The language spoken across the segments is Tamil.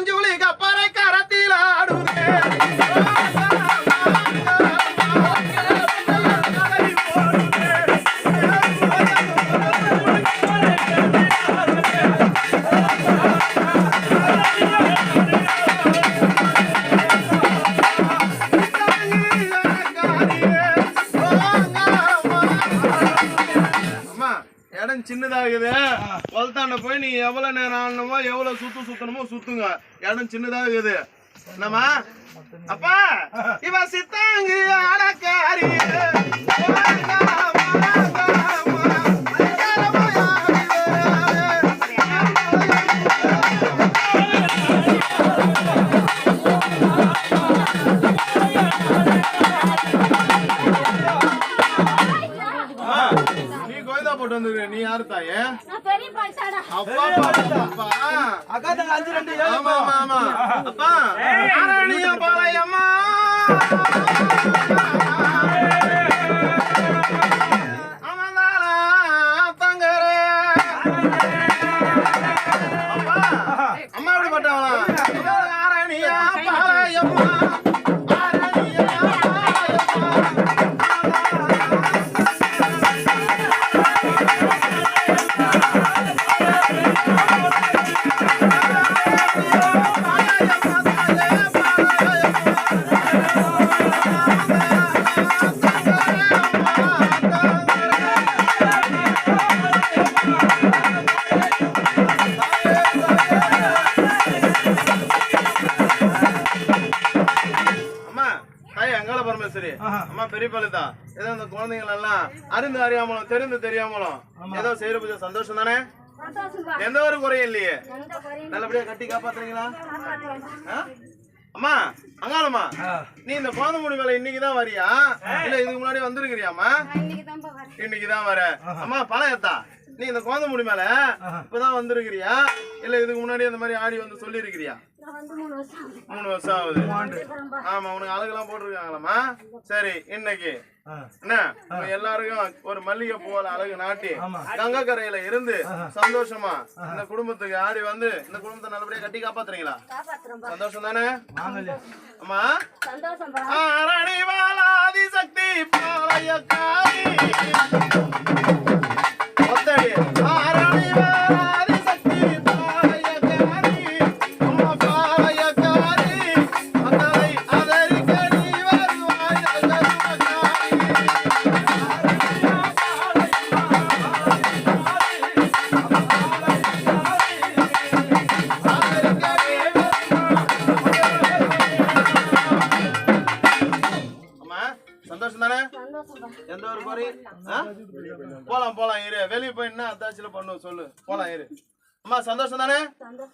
மஞ்சுளி கப்பரை கரத்தில் ஆடுதே இடம் சின்னதாகுது வளர்த்தாண்ட போய் நீ எவ்வளவு நேரம் ஆடணுமோ எவ்வளவு சுத்தணுமோ சுத்துங்க இடம் சின்னதாகுது என்னம்மா அப்பா இவ சித்தாங்கு அடக்காரி நீ யாரு தாயே அப்பா அப்பா அக்கா தங்க 5 2 ஆமா ஆமா அப்பா நீயா பாளையம்மா அமலாலா தங்கரே அப்பா அம்மா எப்படி பட்டவளா ஆரணியா பாளையம்மா அம்மா பெரியப்பாளுதா ஏதோ இந்த குழந்தைகள் எல்லாம் அறிந்து அறியாமலும் தெரிந்து தெரியாமலும் ஏதோ செய்யற சந்தோஷம் தானே எந்த ஒரு குறையும் இல்லையே நல்லபடியா கட்டி காப்பாத்துறீங்களா அம்மா அங்காளம்மா நீ இந்த குழந்தை முடி வேலை இன்னைக்குதான் வரியா இல்ல இதுக்கு முன்னாடி வந்திருக்கிறியாமா இன்னைக்குதான் வர அம்மா பழையத்தா நீ இந்த குழந்தை முடி மேல இப்பதான் வந்திருக்கிறியா இல்ல இதுக்கு முன்னாடி அந்த மாதிரி ஆடி வந்து சொல்லி இருக்கிறியா 3 வருஷம் ஆகுது ஆமா உனக்கு அழகெல்லாம் போட்டிருக்காங்களாமா சரி இன்னைக்கு என்ன எல்லாருக்கும் ஒரு மல்லிகை பூவால அழகு நாட்டி கங்கை கரையில இருந்து சந்தோஷமா இந்த குடும்பத்துக்கு ஆடி வந்து இந்த குடும்பத்தை நல்லபடியா கட்டி காப்பாத்துறீங்களா சந்தோஷம் தானே அம்மா ஆரணி வாலாதி சக்தி பாளையக்காரி ஒத்தடி ஆரணி வாலாதி சக்தி பாளையக்காரி அம்மா பாளையக்காரி அத்தனை அதரிக்க நீ வருவாய் சந்தோஷம் தானே எந்த ஒரு குறை போலாம் போலாம் இரு வெளியே போய் என்ன அத்தாச்சில பண்ணுவோம் சொல்லு போலாம் இரு அம்மா சந்தோஷம் தானே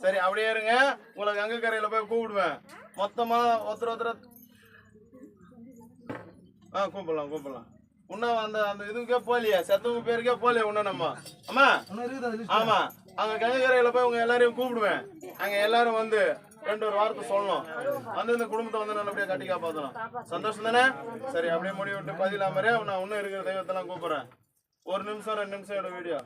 சரி அப்படியே இருங்க உங்களை கங்கை கரையில போய் கூப்பிடுவேன் மொத்தமா ஒருத்தர் கூப்பிடலாம் இன்னும் அந்த அந்த இதுக்கே போலியா செத்தவங்க பேருக்கே போலியா இன்னும் நம்ம அம்மா ஆமா அங்க கங்கை கரையில போய் உங்க எல்லாரையும் கூப்பிடுவேன் அங்க எல்லாரும் வந்து 2 வாரத்தை சொல்லணும் வந்து இந்த குடும்பத்தை வந்து நல்லபடியா கட்டி காப்பாத்தணும் சந்தோஷம் தானே சரி அப்படியே முடிவு விட்டு பதிலாம நான் இன்னும் இருக்கிற தெய்வத்தெல்லாம் கூப்பிடுறேன் 1 நிமிஷம் 2 நிமிஷம் வீடியோ